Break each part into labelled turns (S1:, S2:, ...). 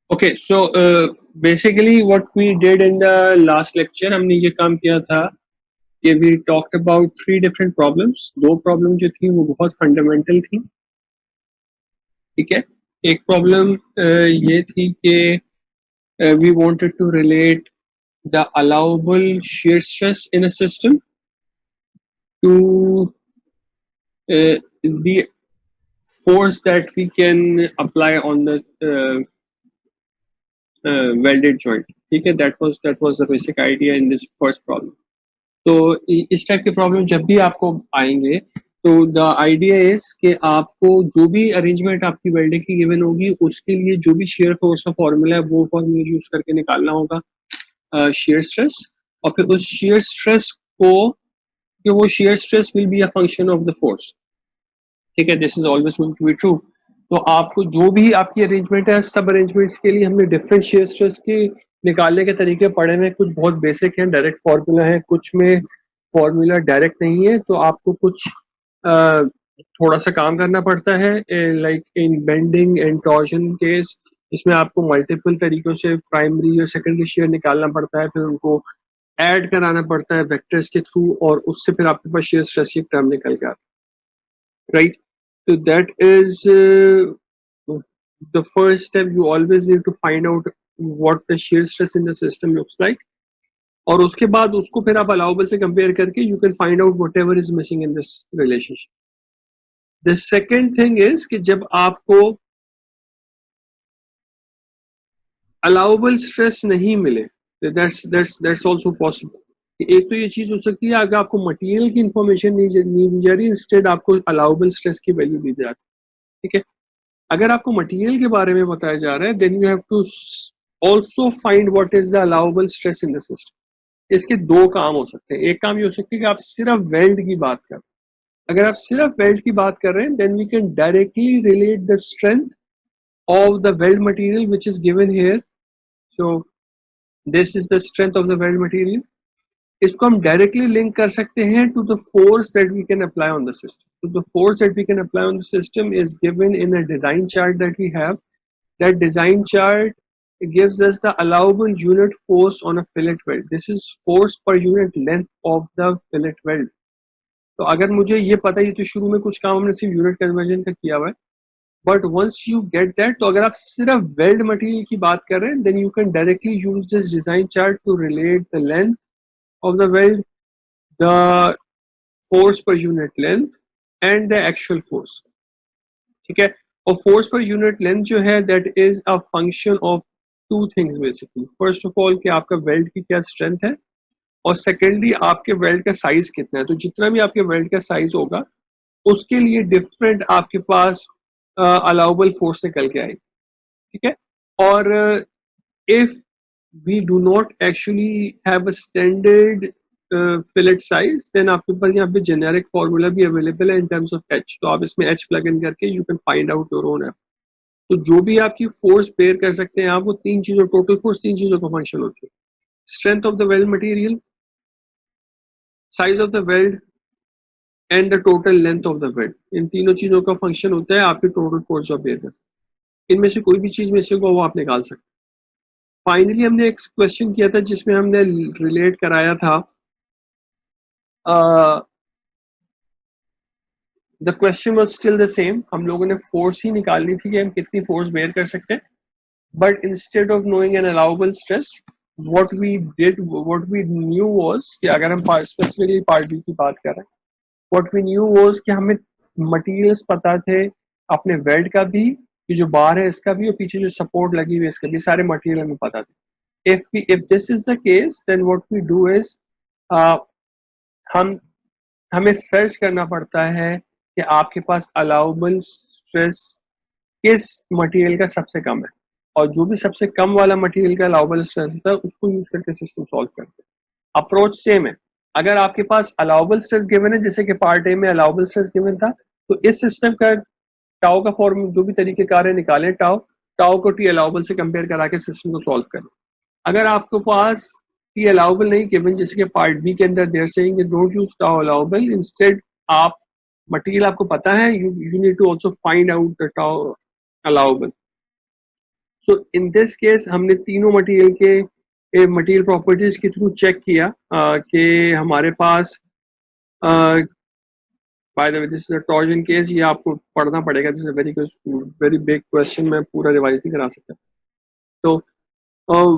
S1: Okay, so basically what we did in the last lecture, हमने ये काम किया था कि we talked about three different problems. दो प्रॉब्लम जो थी वो बहुत फंडामेंटल थी, ठीक है. एक प्रॉब्लम ये थी कि we wanted to relate the allowable shear stress in a system to the force that we can apply on the welded joint. ठीक है, that was the basic idea in this first problem. तो इस type के problem जब भी आपको आएंगे तो द आइडिया इज कि आपको जो भी अरेंजमेंट आपकी वेल्डिंग की गिवन होगी उसके लिए जो भी शेयर फोर्स का फॉर्मूला है वो फॉर्मूला यूज करके निकालना होगा शेयर स्ट्रेस. और फिर उस शेयर स्ट्रेस को कि वो shear stress will be a function of the force. ठीक है, this is always going to be true. तो आपको जो भी आपकी अरेंजमेंट है, सब अरेंजमेंट्स के लिए हमने डिफरेंट शेयर स्ट्रेस के निकालने के तरीके पढ़े हैं. कुछ बहुत बेसिक हैं, डायरेक्ट फॉर्मूला है, कुछ में फॉर्मूला डायरेक्ट नहीं है, तो आपको कुछ थोड़ा सा काम करना पड़ता है. Like in bending and torsion case, इसमें आपको मल्टीपल तरीकों से प्राइमरी और सेकेंडरी शेयर निकालना पड़ता है, फिर उनको ऐड कराना पड़ता है वेक्टर्स के थ्रू, और उससे फिर आपके पास शेयर स्ट्रेस की टर्म निकल के आता है. Right, so that is the first step. You always need to find out what the shear stress in the system looks like. और उसके बाद उसको फिर आप अलाउबल से कंपेयर करके you can find out whatever is missing in this relationship. The second thing is कि जब आपको अलाउबल स्ट्रेस नहीं मिले, that's also possible. एक तो ये चीज हो सकती है अगर आपको मटेरियल की इंफॉर्मेशन नहीं दी जा रही, इंस्टेड आपको अलाउबल स्ट्रेस की वैल्यू दी जाती है. ठीक है, अगर आपको मटेरियल के बारे में बताया जा रहा है then you have to also find what is the allowable stress in the system. इसके दो काम हो सकते हैं. एक काम ये हो सकता है कि आप सिर्फ वेल्ड की बात कर, अगर आप सिर्फ वेल्ड की बात कर रहे हैं then we can directly relate the strength of the weld material which is given here. So this is the strength of the weld material. इसको हम डायरेक्टली लिंक कर सकते हैं to the force that we can apply on the system. So the force that we can apply on the system is given in a design chart that we have. That design chart gives us the allowable unit force on a fillet weld. This is force per unit length of the fillet weld. तो अगर मुझे ये पता है तो शुरू में कुछ काम हमने सिर्फ यूनिट कन्वर्जन का किया हुआ है, but once you get that, तो अगर आप सिर्फ वेल्ड मटेरियल की बात कर रहे हैं then you can directly use this design chart to relate the length of the weld, the force per unit length and the actual force. ठीक है, और फोर्स पर यूनिट लेंथ जो है that is a function of two things basically. First of all कि आपका weld की क्या strength है, और सेकेंडली आपके वेल्ड का साइज कितना है. तो जितना भी आपके वेल्ड का साइज होगा उसके लिए डिफरेंट आपके पास अलाउबल फोर्स निकल के आएगी. ठीक है, और if we do not actually have a standard fillet size then आपके पास यहाँ पे जेनेरिक फॉर्मूला भी अवेलेबल है इन टर्म्स ऑफ एच. तो आप इसमें एच प्लग इन करके you can find out your own F. तो जो भी आपकी फोर्स बेयर कर सकते हैं आप, वो तीन चीजों, टोटल फोर्स तीन चीजों का फंक्शन होती है. Strength of the weld material, size of the weld and the total length of the weld. इन तीनों चीजों का फंक्शन होता है आपकी टोटल फोर्स जो बेयर कर सकते हैं. इनमें से कोई भी चीज में से वो आप निकाल सकते हैं. फाइनली हमने एक क्वेश्चन किया था जिसमें हमने रिलेट कराया था, the question was still the same. हम लोगों ने फोर्स ही निकालनी थी कि हम कितनी फोर्स बेयर कर सकते हैं, but instead of knowing an allowable stress what we knew was कि अगर हम स्पेसिफिकली पार्ट बी की बात कर रहे हैं, what we knew was कि हमें मटेरियल्स पता थे अपने वेल्ड का भी, ये जो बार है इसका भी, और पीछे जो सपोर्ट लगी हुई है इसका भी, सारे मटेरियल हमें पता थे. if this is the case then what we do is हमें सर्च करना पड़ता है कि आपके पास अलाउबल स्ट्रेस किस मटेरियल का सबसे कम है, और जो भी सबसे कम वाला मटेरियल का अलाउबल स्ट्रेस होता है उसको यूज करके सिस्टम सॉल्व करते हैं. अप्रोच सेम है. अगर आपके पास अलाउबल स्ट्रेस गिवन है, जैसे कि पार्ट ए में अलाउबल स्ट्रेस गिवन था, तो इस सिस्टम का टाउ का फॉर्म जो भी तरीके कार है निकालें, टाउ को टी अलाउबल से कंपेयर करा के सिस्टम को सॉल्व करें. अगर आपके पास टी अलाउबल नहीं गिवन, जैसे कि पार्ट बी के अंदर they're saying don't use tau allowable, instead आप मटेरियल आपको पता है, you need to also find out the tau allowable. So in this case हमने तीनों मटेरियल के मटेरियल प्रॉपर्टीज के थ्रू चेक किया कि हमारे पास by the way this is a torsion case, ये आपको पढ़ना पड़ेगा, this is very big question, मैं पूरा रिवाइज नहीं करा सकता. तो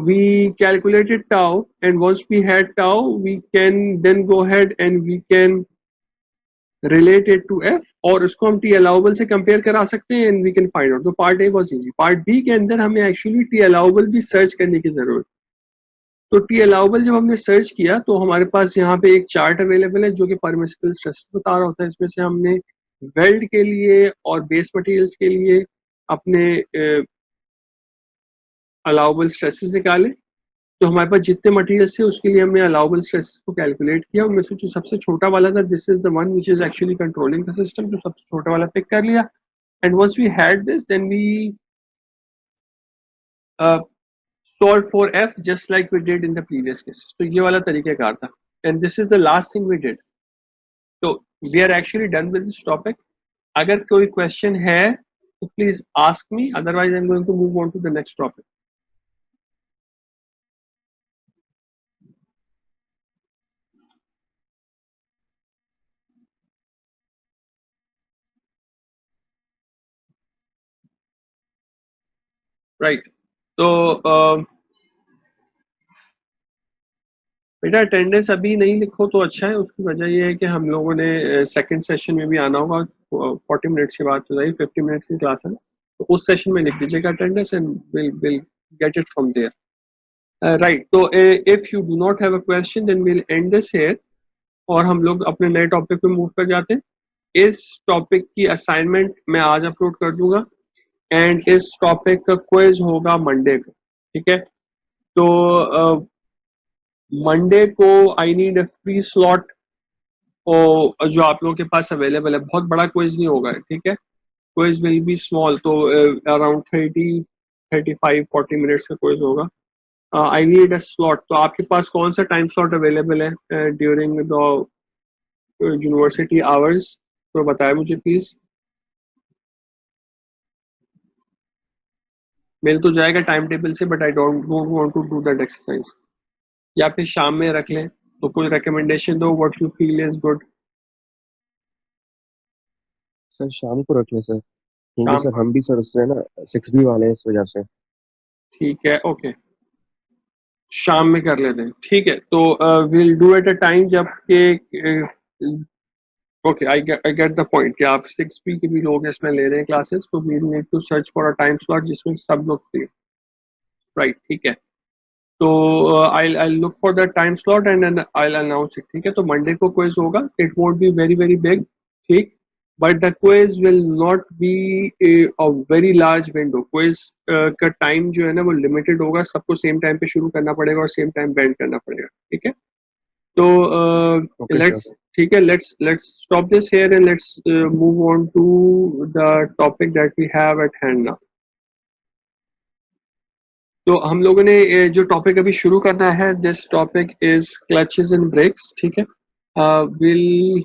S1: we calculated tau, and once we had tau we can then go ahead and we can relate it to f, और उसको हम t allowable से कंपेयर करा सकते हैं and we can find out. तो part A was easy. Part B के अंदर हमें एक्चुअली t allowable भी सर्च करने की जरूरत. तो t allowable जब हमने सर्च किया तो हमारे पास यहाँ पे एक चार्ट अवेलेबल है जो कि परमिसिबल स्ट्रेस बता रहा होता है. इसमें से हमने वेल्ड के लिए और बेस मटेरियल्स के लिए अपने अलाउबल स्ट्रेसेस निकाले. तो हमारे पास जितने मटेरियल्स थे उसके लिए हमने अलाउबल स्ट्रेसेस को कैलकुलेट किया. उनमें से जो सबसे छोटा वाला था, this is the one which is actually controlling the system, जो सबसे छोटा वाला पिक कर लिया. And once we had this then we solved for f just like we did in the previous cases. तो ये वाला तरीकेकार था. And this is the last thing we did. So we are actually done with this topic. अगर कोई question है तो please ask me, otherwise I'm going to move on to the next topic. Right. तो बेटा attendance अभी नहीं लिखो तो अच्छा है. उसकी वजह ये है कि हम लोगों ने सेकंड सेशन में भी आना होगा 40 मिनट्स के बाद. तो 50 मिनट्स की क्लास है, तो उस सेशन में लिख दीजिएगा attendance and will get it from there. Right. तो if you do not have a question then will end this here और हम लोग अपने नए टॉपिक पे मूव कर जाते हैं. इस टॉपिक की असाइनमेंट मैं आज अपलोड कर दूंगा एंड इस टॉपिक का क्विज होगा मंडे को. ठीक है. तो मंडे को आई नीड अ फ्री स्लॉट जो आप लोगों के पास अवेलेबल है. बहुत बड़ा क्विज नहीं होगा. ठीक है. Quiz will be small. तो अराउंड 35-40 मिनट्स का क्विज होगा. I need a slot. तो आपके पास कौन सा टाइम स्लॉट अवेलेबल है ड्यूरिंग द यूनिवर्सिटी आवर्स, तो बताएं मुझे प्लीज. मिल तो जाएगा टाइम टेबल से, but I don't want to do that exercise. या फिर शाम में रख लें. तो कोई रिकमेंडेशन दो, what you feel is good.
S2: Sir शाम को रख लें सर, क्योंकि
S1: शाम
S2: सर हम भी सर उससे ना 6B वाले हैं इस वजह से.
S1: ठीक है. ओके. शाम में कर लेते हैं. ठीक है. तो will do at a time जब के okay I get the point कि आप 6B के भी लोग इसमें ले रहे हैं क्लासेस. तो we need to search for a time slot जिसमें सब लोग फ्री. राइट. ठीक है. तो I look for that time slot and I announce it. ठीक है. तो मंडे को क्विज होगा. It won't be very very big. ठीक. But the quiz will not be a very large window. Quiz का टाइम जो है ना वो लिमिटेड होगा. सबको सेम टाइम पे शुरू करना पड़ेगा और सेम टाइम बैंड करना पड़ेगा. ठीक है. तो
S2: ओके
S1: लेट्स
S2: सर.
S1: ठीक है. Let's stop this here and let's move on to the topic that we have at hand now. तो हम लोगों ने जो टॉपिक अभी शुरू करना है, this topic is clutches and brakes. ठीक है. Will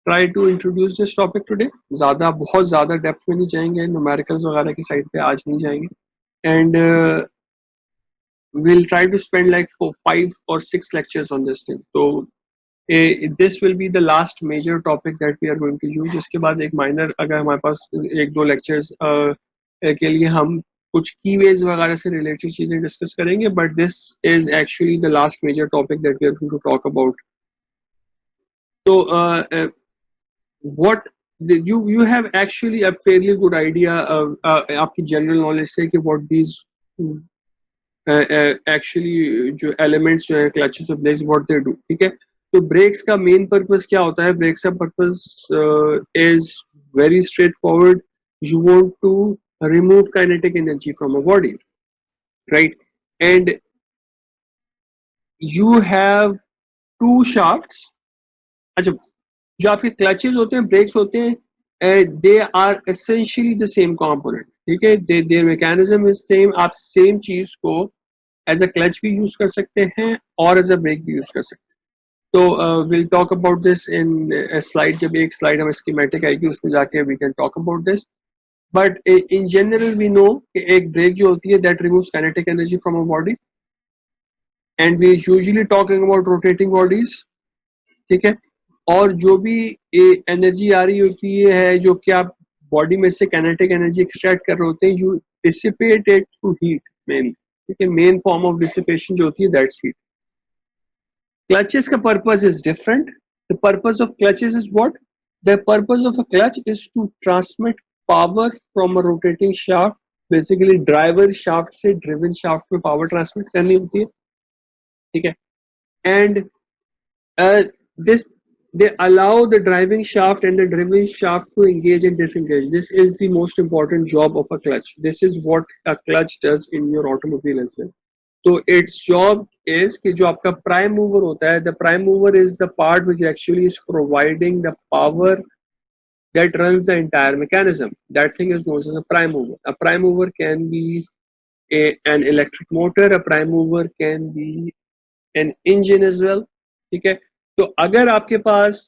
S1: try to introduce this topic today. बहुत ज़्यादा डेप्थ में नहीं जाएंगे, न्यूमेरिकल्स वगैरह की साइड पे आज नहीं जाएंगे. And will try to spend like 5 or 6 lectures on this thing. तो this will be the last major topic that we are going to use. इसके बाद एक माइनर, अगर हमारे पास 1-2 lectures के लिए हम कुछ कीवेज वगैरह से रिलेटेड चीजें डिस्कस करेंगे. But this is actually the last major topic that we are going to talk about. तो what you have actually a fairly good idea आपकी जनरल नॉलेज से कि what these एक्चुअली जो elements जो है clutches और breaks what they do. ठीक है. तो ब्रेक्स का मेन पर्पस क्या होता है? ब्रेक्स का purpose is very straightforward. You want to remove kinetic energy from a body, right? And you have two shafts. अच्छा, जो आपके क्लचेस होते हैं, ब्रेक्स होते हैं, they are essentially the same component. ठीक है. their mechanism is same. आप सेम चीज को एज अ क्लच भी यूज कर सकते हैं और एज अ ब्रेक भी यूज कर सकते हैं. तो will talk about this in slide. जब एक स्लाइड हमें स्कीमेटिक आएगी उसमें जाके we can talk about this. But in general we know कि एक ब्रेक जो होती है that removes kinetic energy from a body, and we usually talking about rotating bodies, ठीक है। और जो भी एनर्जी आ रही होती है जो कि आप बॉडी में से काइनेटिक एनर्जी एक्सट्रैक्ट कर रहे होते हैं, you dissipate it through heat mainly, ठीक है। मेन फॉर्म ऑफ डिसिपेशन जो होती है दैट्स हीट। Clutches का purpose is different. The purpose of clutches is what? The purpose of a clutch is to transmit power from a rotating shaft. Basically, driver shaft से driven shaft में power transmit करनी होती है, ठीक है। And this they allow the driving shaft and the driven shaft to engage and disengage. This is the most important job of a clutch. This is what a clutch does in your automobile as well. तो it's job is कि जो आपका prime mover होता है, the prime mover is the part which actually is providing the power that runs the entire mechanism. That thing is known as a prime mover. A prime mover can be an electric motor. A prime mover can be an engine as well. ठीक है। तो अगर आपके पास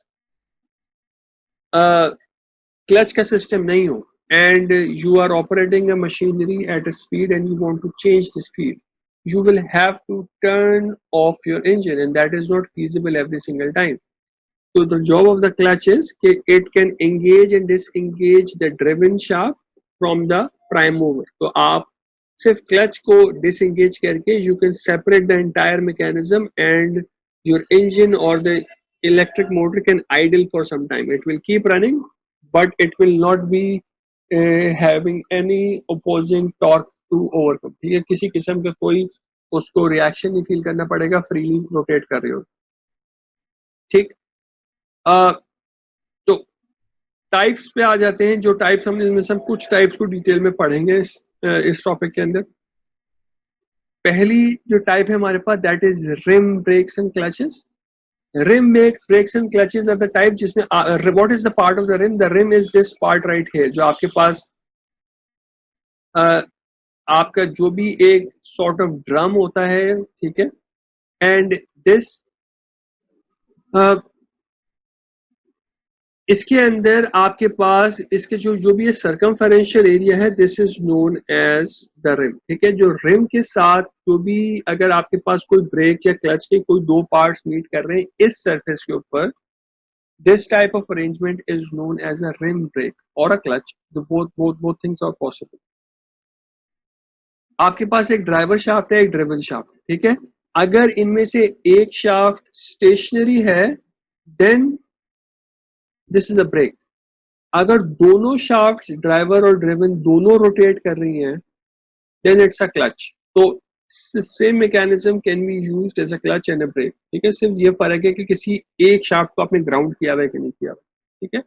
S1: clutch का system नहीं हो and you are operating a machinery at a speed and you want to change the speed, you will have to turn off your engine, and that is not feasible every single time. So the job of the clutch is it can engage and disengage the driven shaft from the prime mover. तो आप सिर्फ clutch को disengage करके you can separate the entire mechanism, and your engine or the electric motor can idle for some time. It will keep running, but it will not be having any opposing torque to overcome. ठीक है, किसी किस्म का कोई उसको reaction नहीं feel करना पड़ेगा, फ्रीली रोटेट कर रहे हो, ठीक। तो टाइप्स पे आ जाते हैं। जो टाइप्स हम इनमें से कुछ टाइप्स को डिटेल में पढ़ेंगे इस टॉपिक के अंदर। पहली जो टाइप है हमारे पास that is rim brakes and clutches. Rim brakes and clutches are the type जिसमें what is the part of the rim? The rim is this part right here, जो आपके पास आपका जो भी एक सॉर्ट ऑफ ड्रम होता है, ठीक है। एंड दिस इसके अंदर आपके पास इसके जो भी ये सर्कमफेरेंशियल एरिया है, this is known as the rim, ठीक है। जो रिम के साथ जो भी अगर आपके पास कोई ब्रेक या क्लच के कोई दो पार्ट्स मीट कर रहे हैं इस सरफेस के ऊपर, this type of arrangement is known as a rim brake और a clutch. Both things are possible. आपके पास एक ड्राइवर शाफ्ट है, एक ड्रिवन शाफ्ट, ठीक है। अगर इनमें से एक शाफ्ट स्टेशनरी है then this is a brake. अगर दोनों शाफ्ट्स ड्राइवर और ड्रिवन दोनों रोटेट कर रही हैं देन इट्स अ क्लच। तो same mechanism can be used as a clutch and a brake, ठीक है। सिर्फ ये फर्क है कि किसी एक शाफ्ट को आपने ग्राउंड किया हुआ है कि नहीं किया हुआ, ठीक है।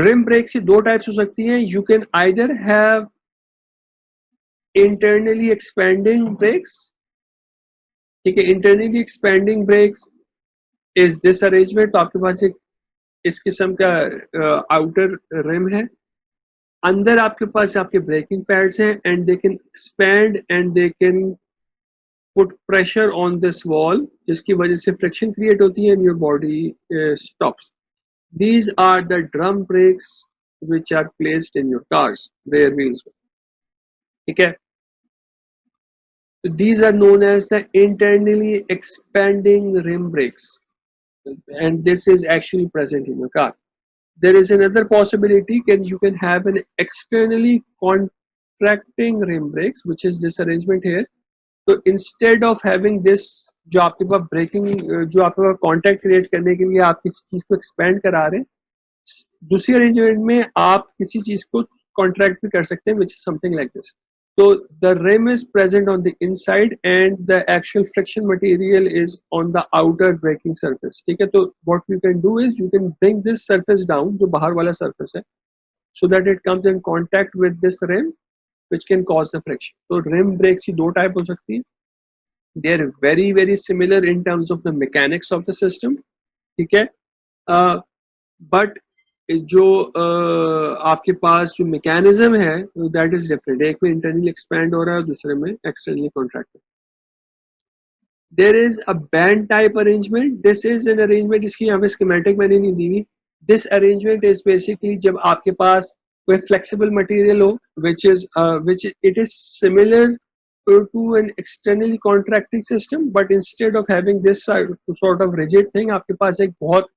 S1: रिम ब्रेक से दो टाइप्स हो सकती हैं। You can either have internally expanding brakes, ठीक है। Internally expanding brakes is this arrangement. तो आपके पास एक इस किस्म का आउटर रिम है, अंदर आपके पास आपके ब्रेकिंग पैड्स हैं, and they can expand and they can put pressure on this wall, जिसकी वजह से फ्रिक्शन क्रिएट होती है and your body stops. These are the drum brakes which are placed in your cars rear wheels, ठीक है। These are known as the internally expanding rim brakes, and this is actually present in your car. There is another possibility that you can have an externally contracting rim brakes, which is this arrangement here. So instead of having this, जो आपके पास breaking जो आपके पास contact create करने के लिए आप किसी चीज को एक्सपेंड करा रहे हैं, दूसरी अरेंजमेंट में आप किसी चीज को कॉन्ट्रैक्ट भी कर सकते हैं, which is something like this. So the rim is present on the inside and the actual friction material is on the outer braking surface, ठीक है। तो what you can do is you can bring this surface down, जो बाहर वाला surface है, so that it comes in contact with this rim, which can cause the friction. तो rim brakes की दो टाइप हो सकती है। They are very similar in terms of the mechanics of the system, ठीक है। But जो आपके पास जो मैकेनिज्म है दैट इज डिफरेंट। एक में इंटरनली एक्सपैंड हो रहा है, दूसरे में externally contract. There is a band type arrangement. This is an arrangement, इसकी यहाँ पे स्कीमेटिक मैंने नहीं दी हुई। दिस अरेंजमेंट इज बेसिकली जब आपके पास कोई फ्लेक्सिबल मटेरियल हो which it is similar to an externally contracting system, but instead of having this sort of rigid thing, आपके पास एक बहुत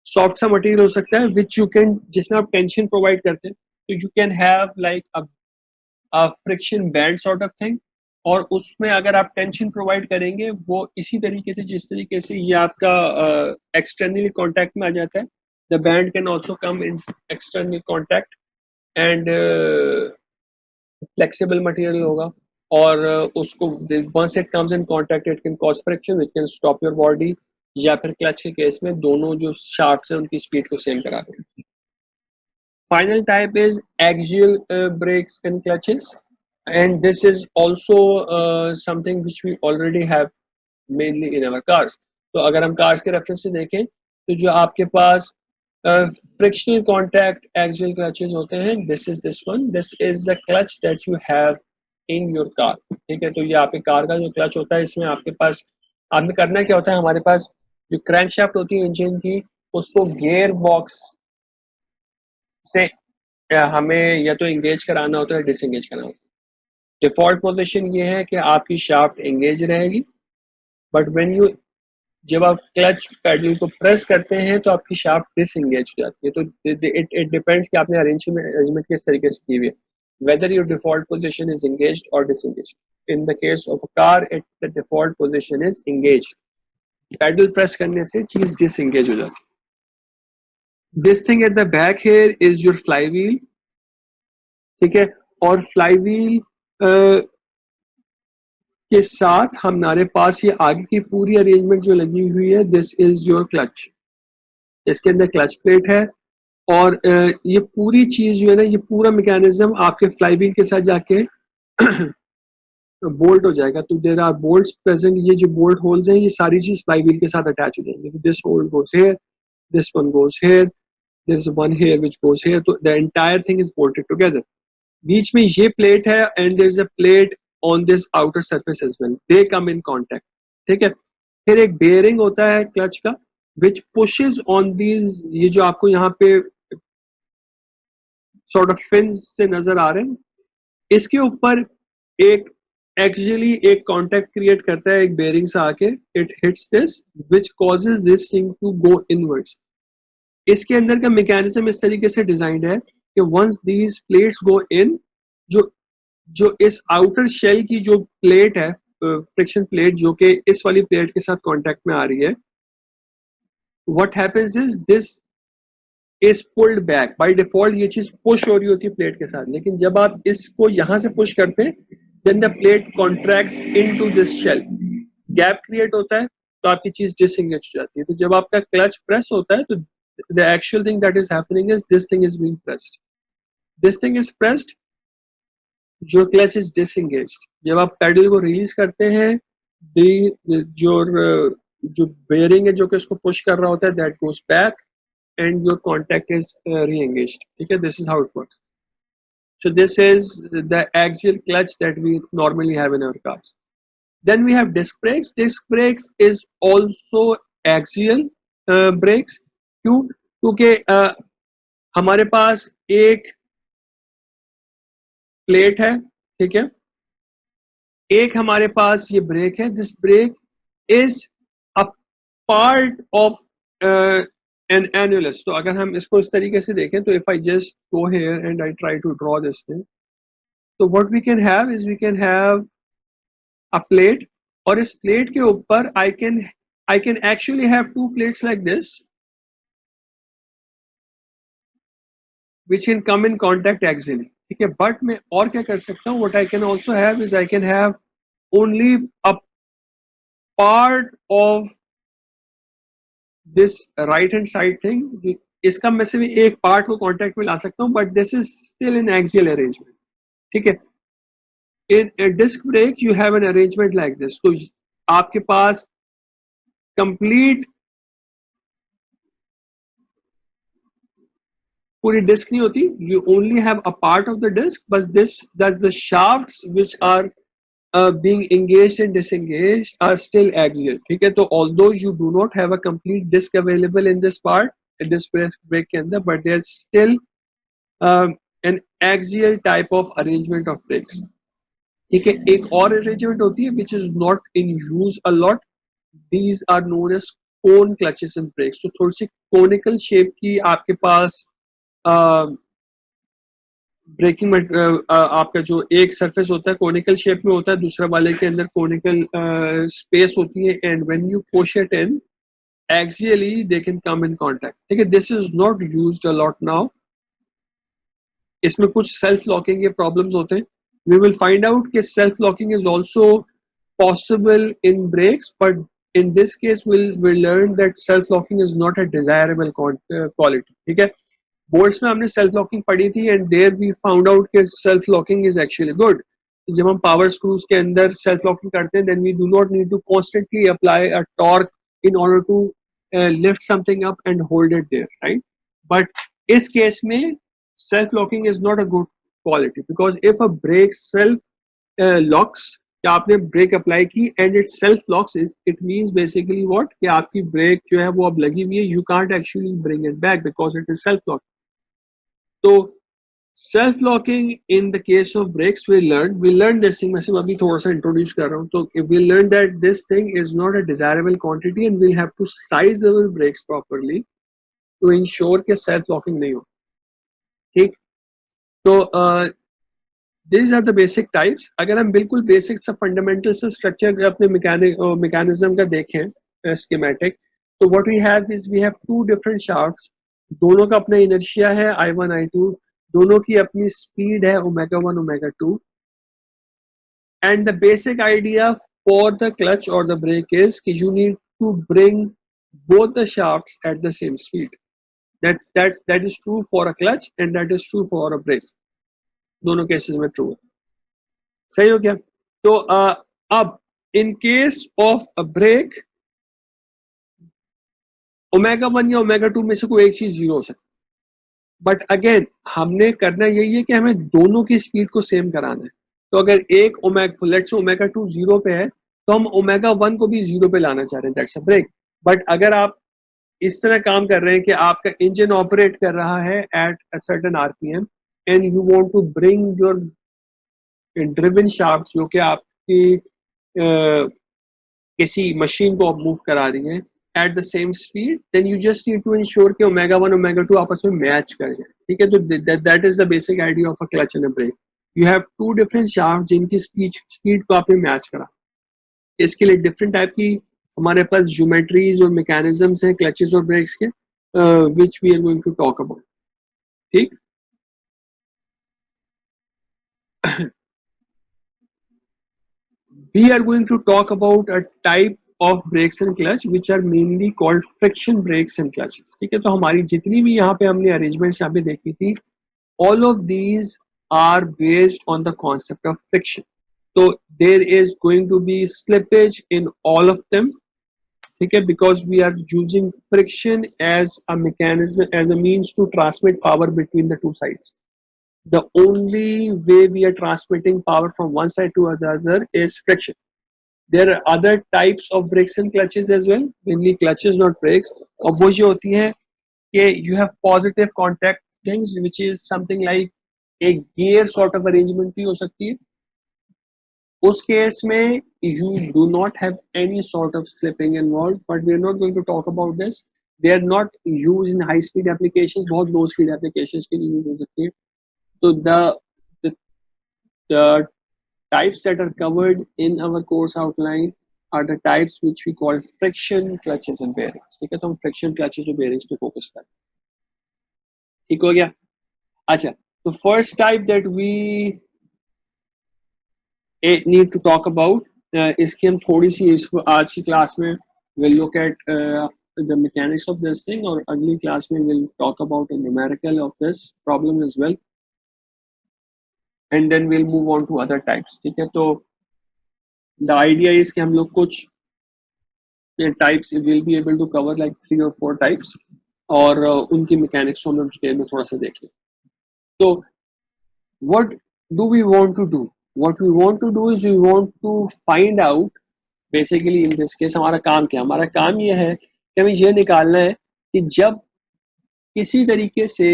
S1: सॉफ्ट सा मटेरियल हो सकता है which you can, जिसमें आप टेंशन प्रोवाइड करते हैं, तो you can have like a friction band sort of thing, और उसमें अगर आप टेंशन प्रोवाइड करेंगे वो इसी तरीके से जिस तरीके से ये आपका एक्सटर्नली कॉन्टैक्ट में आ जाता है, the band can also come in external contact and flexible material होगा, और उसको once it comes in contact it can cause friction which can stop your body, या फिर क्लच के केस में दोनों जो शाफ्ट्स हैं उनकी स्पीड को सेम करा दें. Final type is axial brakes and clutches, and this is also something which we already have mainly in our cars. तो अगर हम cars के रेफरेंस से देखें तो जो आपके पास frictional contact axial clutches होते हैं, this is this one, this is the clutch that you have in your car. ठीक है, तो ये आपके कार का जो क्लच होता है, इसमें आपके पास आपने करना क्या होता है, हमारे पास जो क्रैंकशाफ्ट होती है इंजन की, उसको गियर बॉक्स से हमें या तो एंगेज कराना होता है, डिसएंगेज कराना होता है. डिफॉल्ट पोजीशन ये है कि आपकी शाफ्ट एंगेज रहेगी, बट व्हेन यू जब आप क्लच पैडल को प्रेस करते हैं तो आपकी शाफ्ट डिसएंगेज हो जाती है. तो इट डिपेंड्स कि आपने अरेंजमेंट किस तरीके से की हुई है, whether your default position is engaged और disengaged. In the case of a car the default position is engaged. Pedal press करने से चीज डिसएंगेज हो जाती है. This thing at the back here is your flywheel, ठीक है, और flywheel के साथ हमारे पास ये आगे की पूरी अरेंजमेंट जो लगी हुई है, दिस इज योर क्लच. इसके अंदर क्लच प्लेट है, और ये पूरी चीज जो है ना, ये पूरा मैकेनिज्म आपके फ्लाईव्हील के साथ जाके बोल्ट हो जाएगा. तो देयर आर बोल्ट्स प्रेजेंट, ये जो बोल्ट होल्स हैं ये सारी चीज फ्लाईव्हील के साथ अटैच हो जाएंगे. This hole goes here, this one goes here, there is one here which goes here, so the entire thing is bolted together. बीच में ये प्लेट है and there is a plate on this outer surface as well, they come in contact. ठीक है, फिर एक bearing होता है clutch का which pushes on these, ये जो आपको यहाँ पे sort of fins से नजर आ रहे हैं, इसके ऊपर एक एक्चुअली एक कांटेक्ट क्रिएट करता है एक बेयरिंग से आके, it hits this which causes this thing to go inwards. इसके अंदर का मैकेनिज्म इस तरीके से डिजाइंड है कि वंस दीज प्लेट्स गो इन, जो इस आउटर शेल की जो प्लेट है, फ्रिक्शन प्लेट जो कि इस वाली प्लेट के साथ कांटेक्ट में आ रही है, what happens is this is pulled back. By default ये चीज पुश हो रही होती है प्लेट के साथ, लेकिन जब आप इसको यहां से पुश करते हैं then the plate contracts into this shell, gap create होता है, तो आपकी चीज डिसएंगेज हो जाती है. तो जब आपका क्लच प्रेस होता है तो the actual thing that is happening is this thing is being pressed. This thing is pressed, your clutch is disengaged. जब आप पैडल को रिलीज करते हैं, जो बेयरिंग है जो कि इसको पुश कर रहा होता है, that goes back and your contact is re-engaged. ठीक है, this is how it works. So this is the axial clutch that we normally have in our cars. Then we have disc brakes. Disc brakes is also axial brakes. क्यों? क्योंकि हमारे पास एक plate है, ठीक है, एक हमारे पास ये ब्रेक है. This brake is a part of an annulus. तो अगर हम इसको इस तरीके से देखें तो if I just go here and I try to draw this thing, तो what we can have is we can have a plate, और इस प्लेट के ऊपर I can actually have two plates like this which can come in contact axially. ठीक है, but मैं और क्या कर सकता हूँ, what I can also have is I can have only a part of this right hand side thing. इसका मैं सिर्फ एक पार्ट को कांटेक्ट में ला सकता हूँ, but this is still in axial arrangement. ठीक है, in disc brake you have an arrangement like this. तो आपके पास कंप्लीट पूरी डिस्क नहीं होती, you only have a part of the disc, but that the shafts which are being engaged and disengaged are still axial. ठीक है, तो although you do not have a complete disc available in this part, in this brake के अंदर, but there's still an axial type of arrangement of brakes. ठीक है, एक और arrangement होती है which is not in use a lot. These are known as cone clutches and brakes. तो थोड़ी सी conical shape की आपके पास ब्रेकिंग आपका जो एक सरफेस होता है कोनिकल शेप में होता है, दूसरा वाले के अंदर कोनिकल स्पेस होती है, and when you push it in axially they can come in contact. ठीक है, this is not used a lot now. इसमें कुछ सेल्फ लॉकिंग के प्रॉब्लम्स होते हैं. We will find out कि self locking is also possible in brakes, but in this case we'll learn that self locking is not a desirable quality. ठीक है, boards में हमने सेल्फ लॉकिंग पढ़ी थी and there we found out कि self locking is actually good. जब हम power screws के अंदर सेल्फ लॉकिंग करते हैं, then we do not need to constantly apply a torque in order to lift something up and hold it there, right. But इस case में self locking is not a good quality, because if a brake self locks, क्या आपने brake apply की and it self locks, it means basically what, कि आपकी break जो है वो अब लगी हुई है, you can't actually bring it back because it is self lock. तो self locking in the case of brakes we learn this thing. मैं सिर्फ अभी थोड़ा सा इंट्रोड्यूस कर रहा हूँ. तो we learn that this thing is not a desirable quantity and we'll have to size our brakes properly to ensure कि सेल्फ लॉकिंग नहीं हो. ठीक, तो these are the basic types. अगर हम बिल्कुल बेसिक सा फंडामेंटल से स्ट्रक्चर अपने मैकेनिज्म का देखें स्कीमेटिक, तो what we have is we have two different shafts. दोनों का अपना इनर्शिया है I1 I2, दोनों की अपनी स्पीड है omega 1 omega 2, and the basic idea for the clutch और द ब्रेक इज कि you need to bring both the shafts at the same speed. That is true for a clutch and that is true for a brake. दोनों cases में true है. सही हो गया. तो अब in case of a brake, omega 1 या omega 2 में से कोई एक चीज जीरो हो सकती है. बट अगेन हमने करना यही है कि हमें दोनों की स्पीड को सेम कराना है. तो अगर एक ओमेगा 2 जीरो पे है, तो हम ओमेगा 1 को भी जीरो पे लाना चाह रहे हैं, दैट्स अ ब्रेक. बट अगर आप इस तरह काम कर रहे हैं कि आपका इंजन ऑपरेट कर रहा है at a certain RPM and you want to bring your driven shaft, जो कि आपकी किसी मशीन को मूव करा रही है at the same speed, then you just need to ensure कि ओमेगा 1 ओमेगा 2 आपस में मैच कर जाए. ठीक है, तो that is the basic idea of a clutch and a brake. You have two different shaft जिनकी स्पीड को आपने मैच करा. इसके लिए डिफरेंट टाइप की हमारे पास ज्योमेट्रीज और मैकेनिज्म्स हैं क्लचेस और ब्रेक्स के, which we are going to talk about. ठीक, we are going to talk about a type of brakes and clutch which are mainly called friction brakes and clutches. ठीक है, तो हमारी जितनी भी यहाँ पे हमने अरेंजमेंट्स यहाँ पे देखी थी, all of these are based on the concept of friction. So there is going to be slippage in all of them. ठीक है, because we are using friction as a mechanism, as a means to transmit power between the two sides. The only way we are transmitting power from one side to the other is friction. There are other types of brakes and clutches as well, mainly clutches not brakes. और वो जो होती है कि you have positive contact things, which is something like एक gear sort of arrangement भी हो सकती है. उस केस में you do not have any sort of slipping involved, but we are not going to talk about this. They are not used in high speed applications, बहुत low speed applications के लिए use हो सकती है. So the types that are covered in our course outline are the types which we call friction clutches and bearings. ठीक है, तो हम friction clutches और bearings पे focus करें. ठीक हो गया. अच्छा, तो first type that we need to talk about, इसकी हम थोड़ी सी आज की क्लास में we'll look at the mechanics of this thing, और अगली क्लास में we'll talk about a numerical of this problem as well. And then we'll move on to other types. ठीक है, तो the idea is कि हम लोग कुछ types will be able to cover like 3 or 4 types, और उनकी mechanics हम लोग डिटेल में थोड़ा सा देखें. तो what do we want to do? What we want to do is we want to find out, basically in this case हमारा काम क्या है? हमारा काम ये है कि हमें ये निकालना है कि जब किसी तरीके से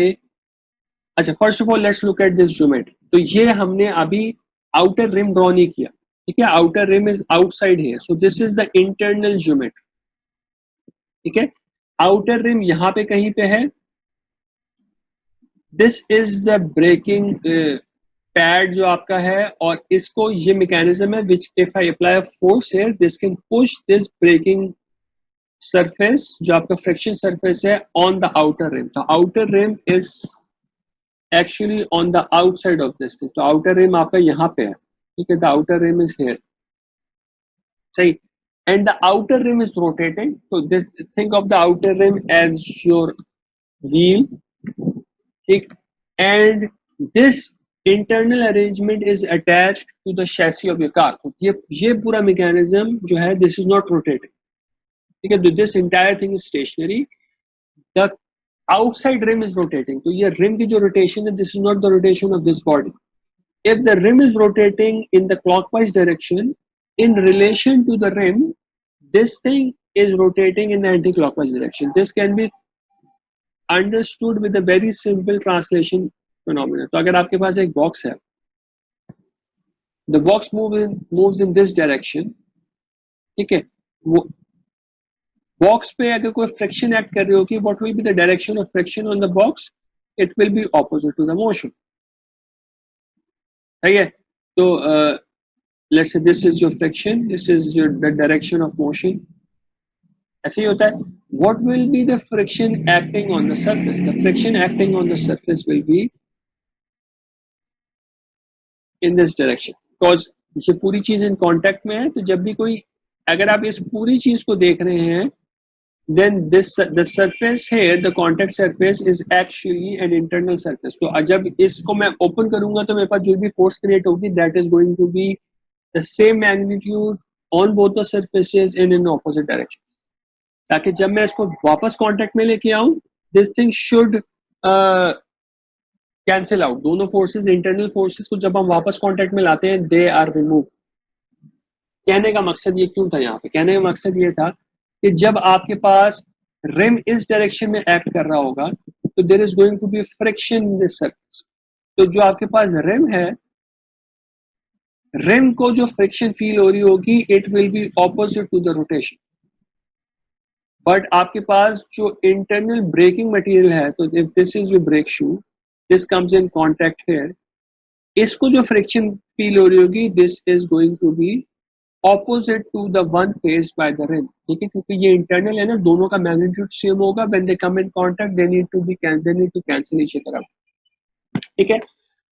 S1: अच्छा, first of all let's look at this geometry. तो ये हमने अभी आउटर रिम ड्रॉ नहीं किया, ठीक है, outer rim is outside here, so this is the internal geometry, ठीक है। आउटर रिम यहाँ पे कहीं पे है, this is the braking pad जो आपका है, और इसको ये मैकेनिज्म है which if I apply force here this can push this braking surface जो आपका फ्रिक्शन सरफेस है ऑन द आउटर रिम। तो outer rim is actually on the outside of this thing, तो आउटर रिम आपका यहाँ पे है, ठीक है, the outer rim is here, सही, and the outer rim is rotating, so this think of the outer rim as your wheel, ठीक, and this internal arrangement is attached to the chassis of your car। तो ये पूरा mechanism जो है this is not rotating, ठीक है, this entire thing is stationary, the outside rim is rotating। तो ये rim की जो rotation है this is not the rotation of this body। if the rim is rotating in the clockwise direction in relation to the rim, this thing is rotating in the anti-clockwise direction। this can be understood with a very simple translation phenomenon। तो अगर आपके पास एक box है, the box moves in this direction, ठीक है, वो box पे अगर कोई फ्रिक्शन एक्ट कर रही होगी, what will be the direction of friction on the box? it will be opposite to the motion, ठीक है। तो let's say this is your friction, this is the direction of motion, ऐसे ही होता है। what will be the friction acting on the surface? the friction acting on the surface will be in this direction, because ये पूरी चीज in contact में है। तो जब भी कोई, अगर आप इस पूरी चीज को देख रहे हैं, then this the surface here, the contact surface is actually an internal surface। तो जब इसको मैं ओपन करूंगा तो मेरे पास जो भी फोर्स क्रिएट होगी that is going to be the same magnitude on both the surfaces and in opposite direction, ताकि जब मैं इसको वापस कांटेक्ट में लेके आऊं this thing should cancel out, दोनों फोर्सेस, इंटरनल फोर्सेस को जब हम वापस कांटेक्ट में लाते हैं दे आर रिमूव। कहने का मकसद ये क्यों था, यहाँ पे कहने का मकसद ये था कि जब आपके पास रिम इस डायरेक्शन में एक्ट कर रहा होगा तो there is going to be friction in this surface. तो जो आपके पास रिम है, रिम को जो फ्रिक्शन फील हो रही होगी it will be opposite to the rotation. But आपके पास जो इंटरनल ब्रेकिंग मटेरियल है, तो if this is your brake shoe, this comes in contact here, इसको जो फ्रिक्शन फील हो रही होगी this is going to be opposite to the one faced by the rim, ठीक है, क्योंकि ये इंटरनल है ना, दोनों का मैग्नीट्यूड सेम होगा। When they come in contact they need to cancel each other out, ठीक है।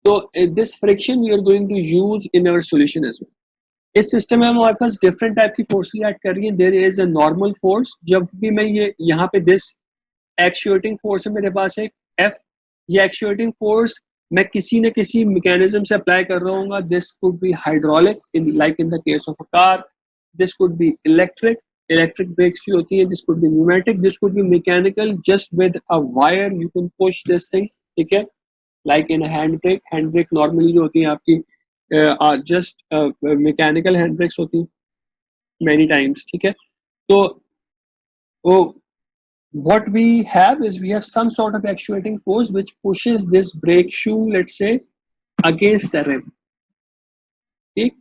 S1: तो this friction we are going to use in our solution as well. इस सिस्टम में हमारे पास डिफरेंट टाइप की फोर्सेस ऐड कर रही है। There is a normal force, जब भी मैं ये यहाँ पे दिस एक्चुएटिंग फोर्स है मेरे पास एक F, ये एक्चुएटिंग फोर्स मैं किसी न किसी मैकेनिज्म से अप्लाई कर रहा हूँ। This could be hydraulic like in the case of a car, this could be electric brakes भी होती है, this could be pneumatic, this could be mechanical, just with a wire you can push this thing, ठीक है, like in hand brake normally जो होती है आपकी just mechanical hand breaks होती है मैनी टाइम्स, ठीक है। तो what we have is we have some sort of actuating force which pushes this brake shoe, let's say, against the rim, ठीक।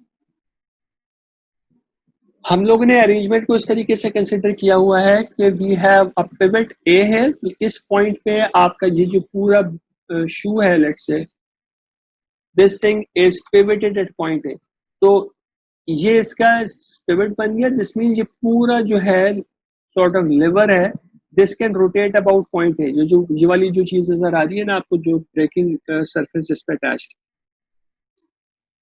S1: हम लोगों ने अरेंजमेंट को इस तरीके से कंसिडर किया हुआ है कि वी हैव अ पिवट ए है, तो इस पॉइंट पे आपका ये जो पूरा शू है, let's say this thing is pivoted at point A, तो ये इसका पिवट बन गया। दिस मीन ये पूरा जो है सॉर्ट ऑफ लिवर है, this can rotate about point A. जो ये वाली जो चीज नजर आ रही है ना आपको, जो ब्रेकिंग सरफेस जिस पे अटैच्ड,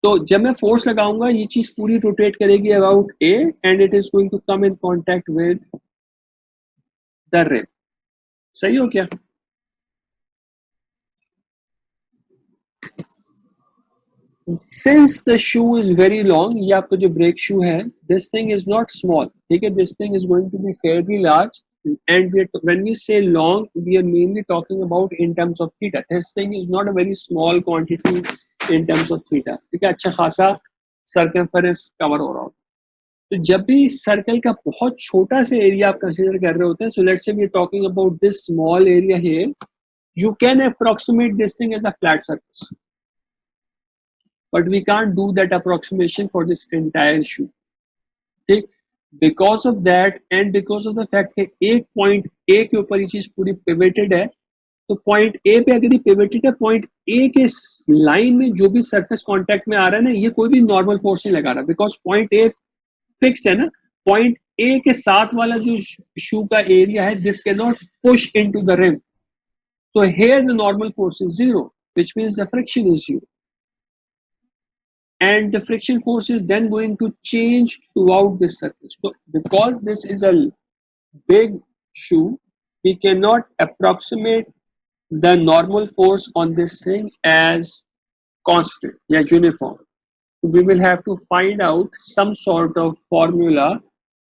S1: तो जब मैं फोर्स लगाऊंगा ये चीज पूरी रोटेट करेगी about A and it is going to come in contact with the rim. सही हो क्या? Since the shoe is very long, ये आपका जो ब्रेक शू है, this thing is not small, ठीक है, this thing is going to be fairly large, and when we say long we are mainly talking about in terms of theta. This thing is not a very small quantity in terms of theta, ठीक है, अच्छा खासा circumference cover हो रहा हो। तो जब भी सर्कल का बहुत छोटा सा एरिया आप कंसीडर कर रहे होते हैं, so let's say we are talking about this small area here, you can approximate this thing as a flat surface, but we can't do that approximation for this entire shoe. ठीक, because of that and because of the fact कि एक point A के ऊपर ये चीज पूरी pivoted है, तो पॉइंट ए पे अगर ये पिवटेड है, पॉइंट ए के लाइन में जो भी सरफेस कांटेक्ट में आ रहा है ना, ये कोई भी नॉर्मल फोर्स नहीं लगा रहा, बिकॉज पॉइंट ए फिक्स्ड है ना. पॉइंट ए के साथ वाला जो शू का एरिया है, this can not push into the rim, so here the normal force is zero, which means the friction is zero, and the friction force is then going to change throughout this surface. So because this is a big shoe, we cannot approximate the normal force on this thing as constant, yeah, uniform. We will have to find out some sort of formula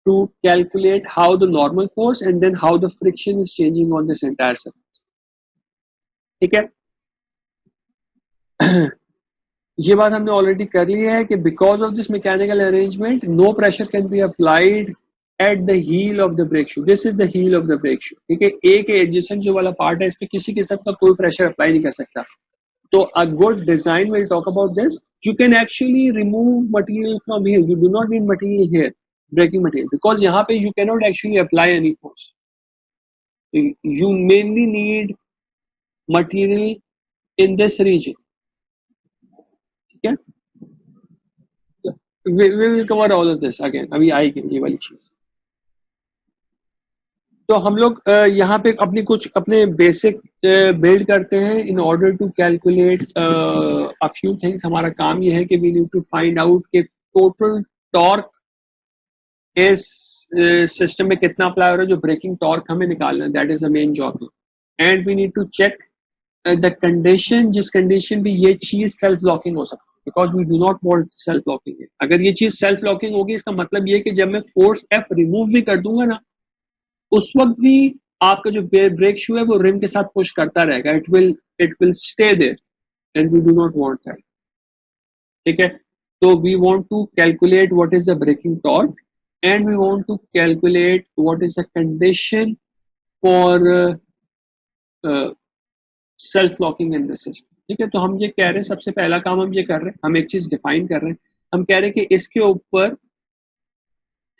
S1: to calculate how the normal force and then how the friction is changing on this entire surface. ठीक है. ये बात हमने already कर ली है कि because of this mechanical arrangement no pressure can be applied at the heel of the brake shoe. This is the heel of the brake shoe. ठीक है, ए के एडजेसेंट जो वाला पार्ट है, इस पे किसी किस्म का कोई प्रेशर अप्लाई नहीं कर सकता. तो a good design will talk about this. You can actually remove material from here. You do not need material here, braking material, because यहाँ पे you can not actually apply any force. You mainly need material in this region. ठीक है, we will cover all of this again. अभी आएगी ये वाली चीज. तो हम लोग यहाँ पे अपने बेसिक बिल्ड करते हैं in order to calculate a few things. हमारा काम ये है कि we need to find out कि टोटल टॉर्क इस सिस्टम में कितना अप्लाई हो रहा है. जो ब्रेकिंग टॉर्क हमें निकालना है, that is the main job. And we need to check the condition, जिस कंडीशन भी ये चीज सेल्फ लॉकिंग हो सकती है, because we do not want self locking. अगर ये चीज सेल्फ लॉकिंग होगी, इसका मतलब ये कि जब मैं फोर्स एफ रिमूव भी कर दूंगा ना, उस वक्त भी आपका जो ब्रेक शू है वो रिम के साथ पुश करता रहेगा. It will stay there and we do not want that. ठीक है, तो we want to calculate what is the braking torque and we want to calculate what is the condition for self locking in the system. ठीक है, तो हम ये कह रहे हैं, सबसे पहला काम हम ये कर रहे हैं, हम एक चीज डिफाइन कर रहे हैं. हम कह रहे हैं कि इसके ऊपर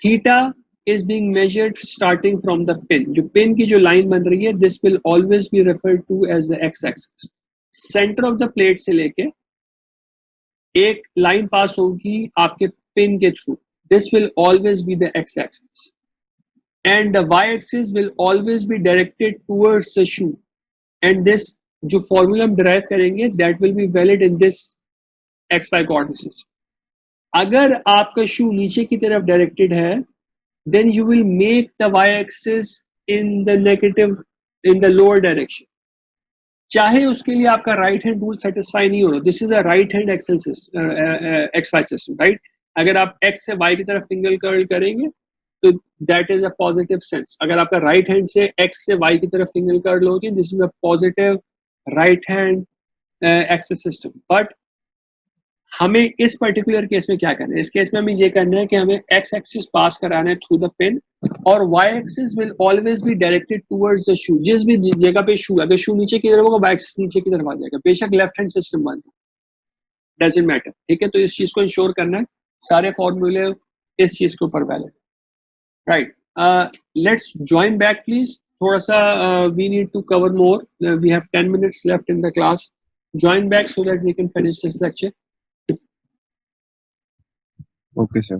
S1: theta is being measured starting from the pin. जो पिन की जो लाइन बन रही है, this will always be referred to as the x-axis. Center of the plate से लेके एक लाइन पास होगी आपके पिन के through. This will always be the x-axis. And the y-axis will always be directed towards the shoe. And this जो formula हम derive करेंगे, that will be valid in this xy coordinates. अगर आपका शू नीचे की तरफ डायरेक्टेड है, then you will make the y-axis in the negative, in the lower direction. चाहे उसके लिए आपका राइट हैंड रूल सेटिस्फाई नहीं हो रहा. This is a right hand axis system, XY system, right. अगर आप x से y की तरफ फिंगर कर्ल करेंगे तो that is a positive sense. अगर आपका राइट हैंड से x से y की तरफ फिंगर कर्ल होगी, this is a positive right hand axis system. But हमें इस पर्टिकुलर केस में क्या करना है? इस केस में हमें ये करना है कि हमें एक्स एक्सिस पास कराना है थ्रू द पिन, और Y axis will always be directed towards the shoe. जिस भी जगह पे शू, अगर शू नीचे की तरफ होगा, वाई एक्सिस नीचे की तरफ आ जाएगा, बेशक लेफ्ट हैंड सिस्टम बन, डजंट मैटर. ठीक है, तो इस चीज को इंश्योर करना है. सारे फॉर्मूले इस चीज के ऊपर valid, right. Let's join back please. थोड़ा सा we need to cover more. We have 10 minutes left in the class. Join back so that we can finish this lecture.
S2: Okay, sir.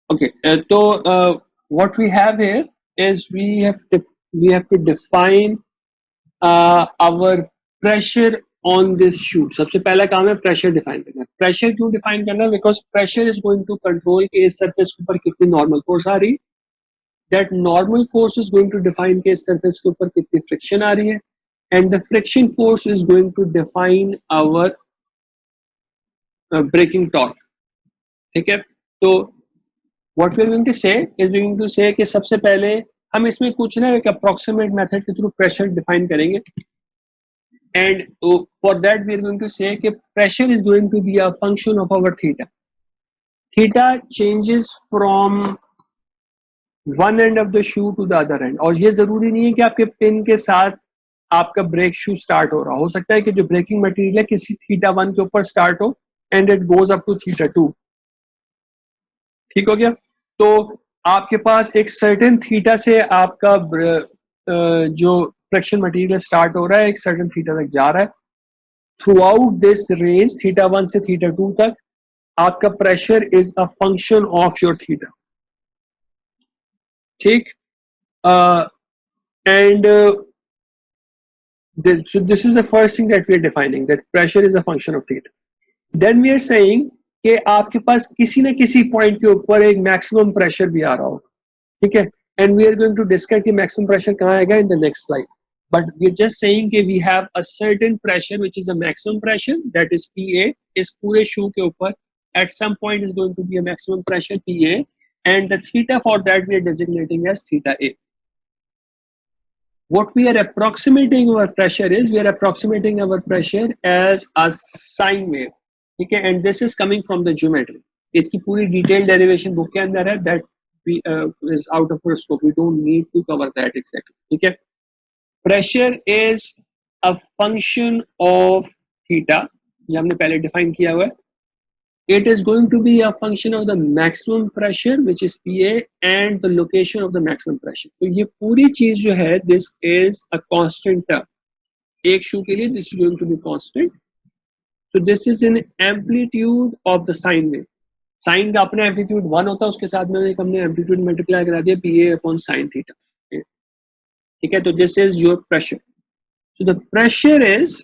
S1: Okay, so what we have here is we have to define our pressure on this shoe. सबसे पहला काम है pressure define करना. Pressure क्यों define करना? Because pressure is going to control के इस surface के ऊपर कितनी नॉर्मल फोर्स आ रही है. That normal force is going to define के इस सरफेस के ऊपर कितनी फ्रिक्शन आ रही है, and the friction force is going to define our braking torque. ठीक है, तो what we are going to say is going to say कि सबसे पहले हम इसमें कुछ ना एक अप्रोक्सीमेट मेथड के थ्रू प्रेशर डिफाइन करेंगे. And for that we are going to say that pressure is going to be a function of our theta. Theta changes from one end of the shoe to the other end. और ये जरूरी नहीं है कि आपके pin के साथ आपका ब्रेक शू स्टार्ट हो रहा हो सकता है कि जो ब्रेकिंग मटेरियल है किसी थीटा 1 के ऊपर स्टार्ट हो and it goes up to theta 2। ठीक हो गया। तो आपके पास एक सर्टेन थीटा से आपका जो फ्रिक्शन मटेरियल स्टार्ट हो रहा है एक सर्टेन थीटा तक जा रहा है। Throughout this range theta 1 से थीटा 2 तक आपका pressure is a function of your theta. ठीक। And so this is the first thing that we are defining, that pressure is a function of theta. Then we are saying कि आपके पास किसी न किसी point के ऊपर एक मैक्सिमम प्रेशर भी आ रहा होगा। ठीक है। And we are going to discuss कि मैक्सिमम प्रेशर कहाँ आएगा in the next slide. But we are just saying कि we have a certain pressure which is a maximum pressure that is PA। इस पूरे शू के ऊपर at some point is going to be a maximum pressure PA, and the theta for that we are designating as theta A. What we are approximating our pressure is, we are approximating our pressure as a sine wave. ठीक है। and this is coming from the geometry. इसकी पूरी detailed derivation book के अंदर है, that we is out of our scope, we don't need to cover that exactly. ठीक है। pressure is a function of theta, ये हमने पहले define किया हुआ है। it is going to be a function of the maximum pressure which is PA and the location of the maximum pressure. तो ये पूरी चीज जो है this is a constant term. एक शू के लिए this is going to be constant. So this is an amplitude of the sine wave. Sine का अपना एम्पलीट्यूड 1 होता है, उसके साथ में एक हमने एम्पलीट्यूड मल्टीप्लाई करा दिया PA अपॉन साइन थीटा। ठीक है। तो this is your pressure. So the pressure is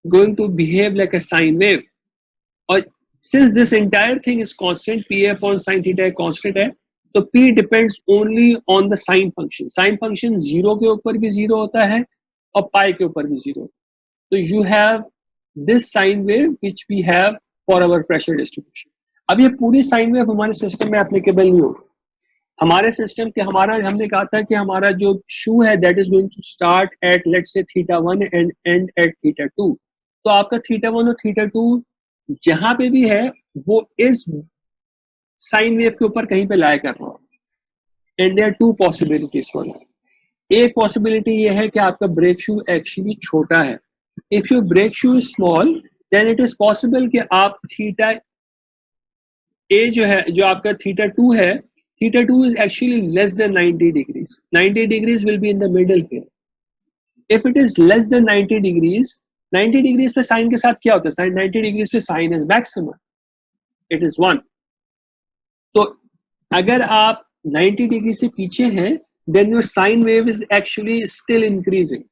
S1: going to behave like a sine wave. और since this entire thing is constant, PA upon sin theta constant है, तो P depends only on the sine function. Sine function 0 के ऊपर भी 0 होता है और पाई के ऊपर भी 0 होता है। तो you have this sine wave which we have for our pressure distribution. अब ये पूरी sine wave हमारे सिस्टम में एप्लीकेबल नहीं होगी। हमारे सिस्टम के हमने कहा था कि हमारा जो शू है that is going to start at let's say theta 1 and and at theta 2। तो आपका थीटा 1 और थीटा 2 जहां पे भी है वो इस साइन वेव के ऊपर कहीं पे लाया कर रहा है। And there are two possibilities for that. एक पॉसिबिलिटी ये है कि आपका ब्रेक शू एक्चुअली छोटा है। If your brake shoe is small then it is possible कि आप थीटा ए जो है, जो आपका थीटा 2 है, theta 2 is actually less than 90 degrees. 90 degrees will be in the middle here. If it is less than 90 degrees, 90 degrees पे sign के साथ क्या होता है? 90 degrees पे sign is maximum. It is 1. तो अगर आप 90 डिग्री से पीछे हैं then your sine wave is actually still increasing.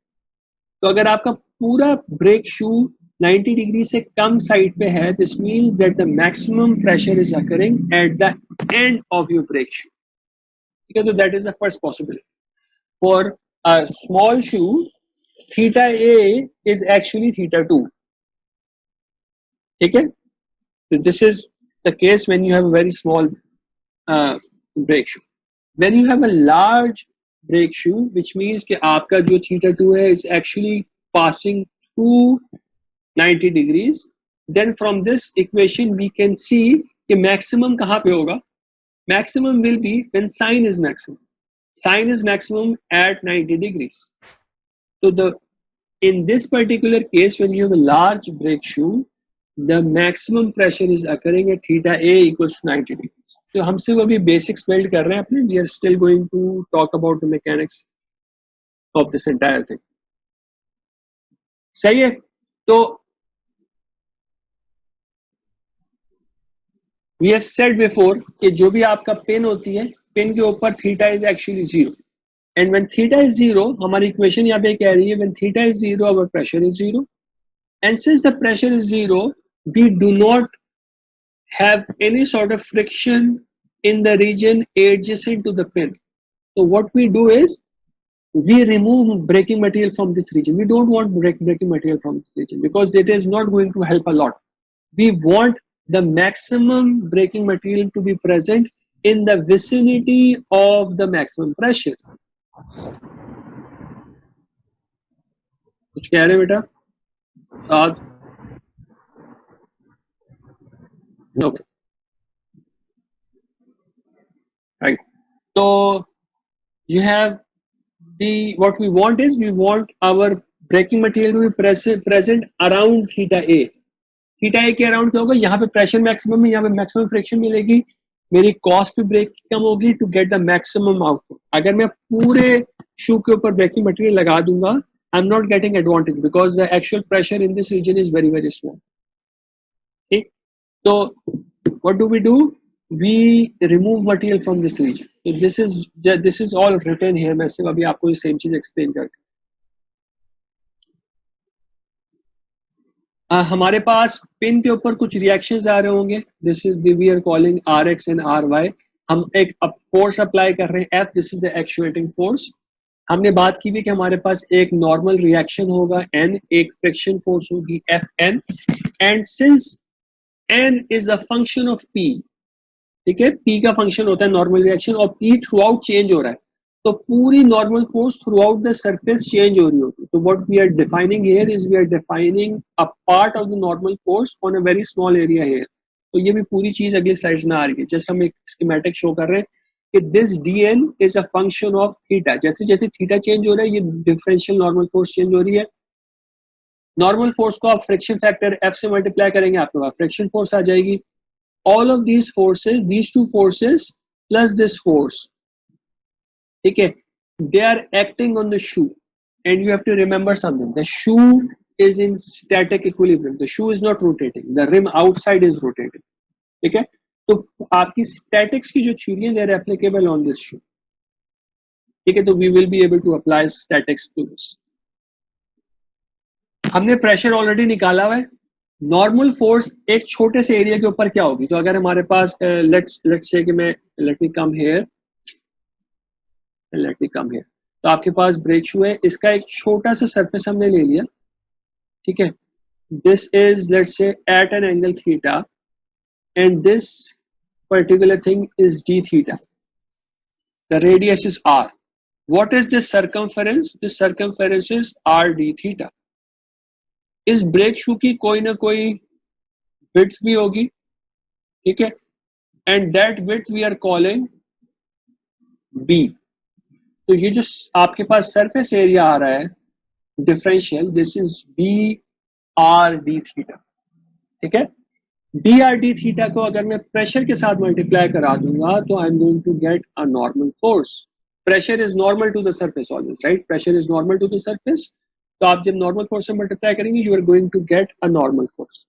S1: तो अगर आपका पूरा ब्रेक शू 90 डिग्री से कम साइड पे है, this means that the maximum pressure is occurring at the end of your break shoe. So that is the first possibility. For a small shoe, theta A is actually theta 2. ठीक है। So this is the case when you have a very small break shoe. When you have a large break shoe, which means कि आपका जो theta 2 है is actually passing through 90 degrees, then from this equation we can see कि maximum कहाँ पे होगा? Maximum will be when sine is maximum. Sine is maximum at 90 degrees. So in this particular case, when you have a large break shoe, the maximum pressure is occurring at theta A equals to 90 degrees. So हम सिर्फ अभी basics build कर रहे हैं अपने. We are still going to talk about the mechanics of this entire thing. सही है। तो we have said before कि जो भी आपका पिन होती है, पिन के ऊपर theta is actually 0. And when theta is 0, हमारी इक्वेशन यहाँ पे कह रही है when theta is 0, our pressure is 0. And since the pressure is 0, we do not have any sort of friction in the region adjacent to the pin. So what we do is we remove braking material from this region. We don't want braking material from this region because it is not going to help a lot. We want the maximum braking material to be present in the vicinity of the maximum pressure. कुछ कह रहे बेटा? साथ? Okay. Right. तो you have what we want is we want our braking material to be present around theta A. Theta A के around क्या होगा, यहाँ पे प्रेशर मैक्सिमम है, यहाँ पे मैक्सिमम फ्रिक्शन मिलेगी, मेरी कॉस्ट भी ब्रेक कम होगी to get the maximum output. अगर मैं पूरे शू के ऊपर ब्रेकिंग मटेरियल लगा दूंगा, I am not getting advantage because the actual pressure in this region is very very small. ठीक, तो what do we do, we remove material from this region. So this is all written here. मैं सिर्फ अभी आपको ये same चीज explain करके हमारे पास पिन के ऊपर कुछ रिएक्शंस आ रहे होंगे. This is we are calling RX and RY. हम एक फोर्स अप्लाई कर रहे हैं F. This is the actuating force. हमने बात की भी कि हमारे पास एक नॉर्मल रिएक्शन होगा N, एक फ्रिक्शन फोर्स होगी FN, and since N is a function of P, ठीक है, P का फंक्शन होता है नॉर्मल रिएक्शन और P थ्रू आउट चेंज हो रहा है, तो पूरी normal force throughout the surface change हो रही होती है. तो what we are defining here is we are defining a part of the normal force on a very small area here. तो ये भी पूरी चीज अगली स्लाइड्स में आ रही है. जस्ट हम एक स्कीमेटिक शो कर रहे हैं कि this dn is a function of theta. जैसे जैसे थीटा चेंज हो रहा है, ये डिफरेंशियल नॉर्मल फोर्स चेंज हो रही है. नॉर्मल फोर्स को आप फ्रिक्शन फैक्टर F से मल्टीप्लाई करेंगे, आपके पास फ्रिक्शन फोर्स आ जाएगी. All of these forces, these two forces plus this force, ठीक है, they are acting on the shoe, and you have to remember something. The shoe is in static equilibrium. The shoe is not rotating. The rim outside is rotating. ठीक है, तो आपकी statics की जो theory है, they are applicable on this shoe. ठीक है, तो we will be able to apply statics to this. हमने प्रेशर ऑलरेडी निकाला हुआ है. नॉर्मल फोर्स एक छोटे से एरिया के ऊपर क्या होगी, तो अगर हमारे पास लेट्स से कि मैं लेट मी कम हियर, तो आपके पास ब्रेक शू है, इसका एक छोटा सा सरफेस हमने ले लिया, ठीक है. This is let's say at an angle theta and this particular thing is d theta. The radius is r. What is this circumference? This circumference is r d theta. इस ब्रेक शू की कोई ना कोई width भी होगी, ठीक है, and that width we are calling B. तो ये जो आपके पास सरफेस एरिया आ रहा है differential, this is BRD theta. ठीक है, BRD थीटा को अगर मैं प्रेशर के साथ मल्टीप्लाई करा दूंगा तो I am going to get a normal force. Pressure is normal to the surface always, right? Pressure is normal to the surface. तो आप जब नॉर्मल फोर्स से मल्टीप्लाई करेंगे, you are going to get a normal force.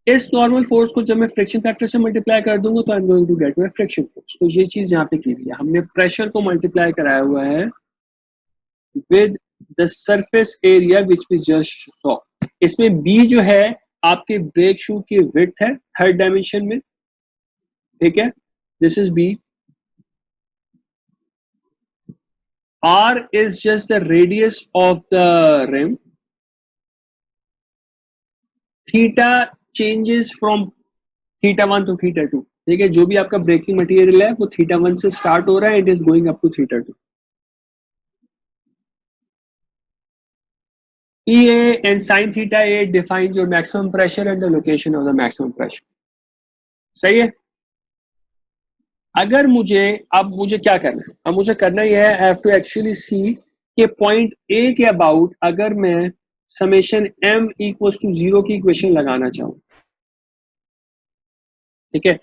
S1: इस normal force को जब मैं friction factor से मल्टीप्लाई कर दूंगा तो I am going to get my friction force. तो ये चीज यहाँ पे की हुई है, हमने प्रेशर को मल्टीप्लाई कराया हुआ है with the surface area which we just saw. इसमें B जो है आपके ब्रेक शू की विड्थ है थर्ड डायमेंशन में, ठीक है, this is B. R is just the radius of the rim. Theta changes from theta 1 to theta 2. ठीक है, जो भी आपका ब्रेकिंग मटेरियल है वो theta 1 से स्टार्ट हो रहा है, it is going up to theta 2. PA and sin theta A defines your maximum pressure and the location of the maximum pressure. सही है. अगर मुझे क्या करना है, अब मुझे करना यह है, I have to actually see कि पॉइंट A के अबाउट अगर मैं समेशन M इक्वल्स टू 0 की इक्वेशन लगाना चाहूं, ठीक है,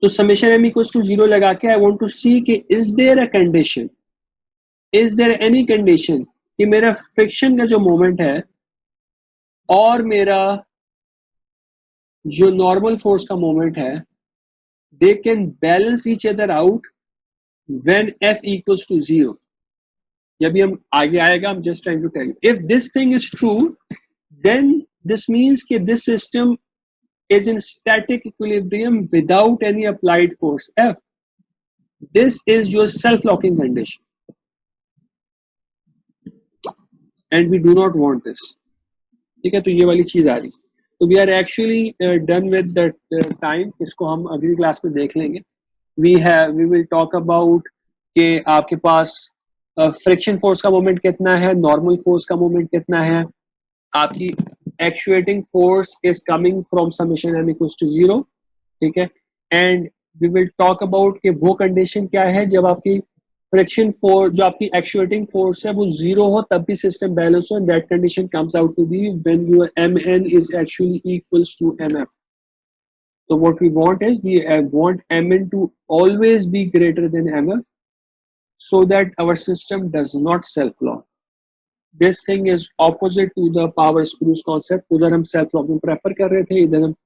S1: तो समेशन M इक्वल्स टू 0 लगा के आई वांट टू सी कि इज देयर एनी कंडीशन कि मेरा फ्रिक्शन का जो मोमेंट है और मेरा जो नॉर्मल फोर्स का मोमेंट है, they can balance each other out when F equals to 0. जब भी हम आगे आएगा, I'm just trying to tell you. If this thing is true, then this means कि this system is in static equilibrium without any applied force F. This is your self-locking condition. And we do not want this. ठीक है, तो ये वाली चीज आ रही. तो we are actually done with the time. इसको हम अगली क्लास में देख लेंगे. वी विल टॉक अबाउट कि आपके पास फ्रिक्शन फोर्स का मोमेंट कितना है, नॉर्मल फोर्स का मोमेंट कितना है, आपकी actuating force is coming from summation M equals to 0, ठीक है, and we will talk about कि वो कंडीशन क्या है जब आपकी फ्रिक्शन फोर्स, जो आपकी एक्चुएटिंग फोर्स है वो जीरो हो तब भी सिस्टम बैलेंस हो. That condition comes out to be when your mn is actually equals to mf. So what we want is we want mn to always be greater than mf so that our system does not self-lock. This thing is opposite to the power screws concept. उधर हम self-locking prefer कर रहे थे, इधर हम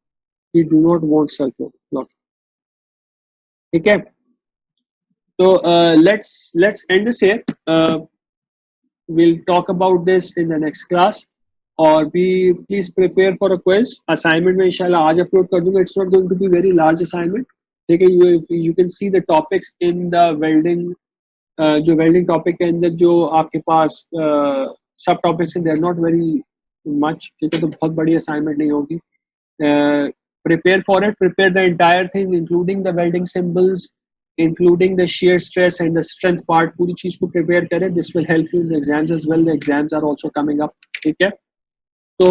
S1: we do not want self-locking. ठीक है, so let's end this here. We'll talk about this in the next class. और भी please prepare for a quiz. Assignment में इंशाल्लाह आज अपलोड कर दूंगा. It's not going to be very large assignment. ठीक है, you can see the topics in the welding. जो वेल्डिंग टॉपिक के अंदर जो आपके पास सब टॉपिक्स हैं, they are not very much. ठीक है, तो बहुत बड़ी असाइनमेंट नहीं होगी. Prepare for it, prepare the entire thing including the welding symbols, including the shear stress and the strength part. पूरी चीज को प्रिपेयर करें. This will help you in the exams as well. The exams are also coming up. ठीक है, so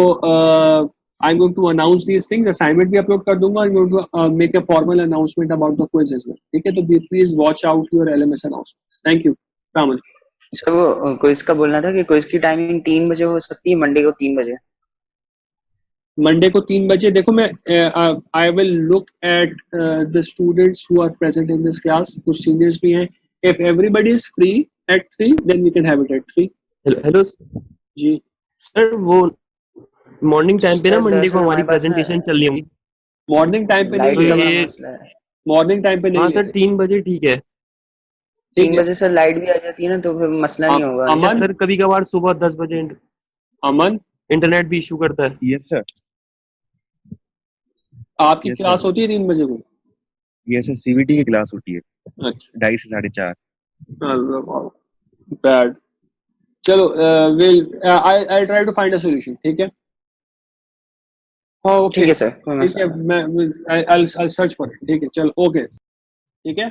S1: I'm going to announce these things. Assignment भी upload कर दूंगा. I'm going to make a formal announcement about the quiz as well. ठीक है, तो please watch out your LMS announcements. Thank you. Raman.
S3: Sir वो quiz का बोलना था कि क्विज की टाइमिंग 3 बजे हो सकती है, मंडे को 3 बजे.
S1: मंडे को 3 बजे. देखो मैं I will look at the students who are present in this class. कुछ सीनियर्स भी हैं. If everybody is free at 3 then we can have it at 3.
S4: Hello
S1: ji
S4: sir, वो मॉर्निंग टाइम पे ना
S3: सर,
S4: मंडे
S3: दरअसल
S4: को हमारी
S3: हमारे पास ना
S4: प्रेजेंटेशन चल रही होगी.
S1: मॉर्निंग टाइम पे
S3: लाइट
S1: नहीं
S3: का
S1: है.
S3: बड़ा
S4: ये-
S3: मसला है.
S1: मॉर्निंग टाइम पे
S4: हाँ
S1: नहीं
S4: सर,
S1: है.
S4: 3 बजे ठीक है.
S3: 3 बजे सर लाइट भी आ जाती है ना, तो फिर मसला नहीं होगा.
S1: अमन?
S4: अच्छा सर, कभी कभार सुबह 10 बजे
S1: अमन,
S4: इंटरनेट भी इशू करता है.
S2: Yes sir.
S1: आपकी
S2: Yes,
S1: क्लास
S2: sir.
S1: होती है 3 बजे को?
S2: यस सर, सीवीटी की क्लास होती है
S1: अच्छा,
S2: 2:30 से 4:30.
S1: बैड. चलो I try to find a solution. ठीक है, ओके
S3: ठीक है सर, कोई
S1: ठीक
S3: मसला
S1: है.
S3: नहीं.
S1: मैं आई सर्च फॉर इट. ठीक है, चलो ओके. ठीक है,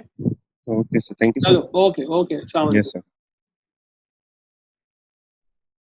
S2: ओके सर, थैंक यू
S1: चलो
S2: सर.
S1: Okay okay. शाम
S2: यस सर.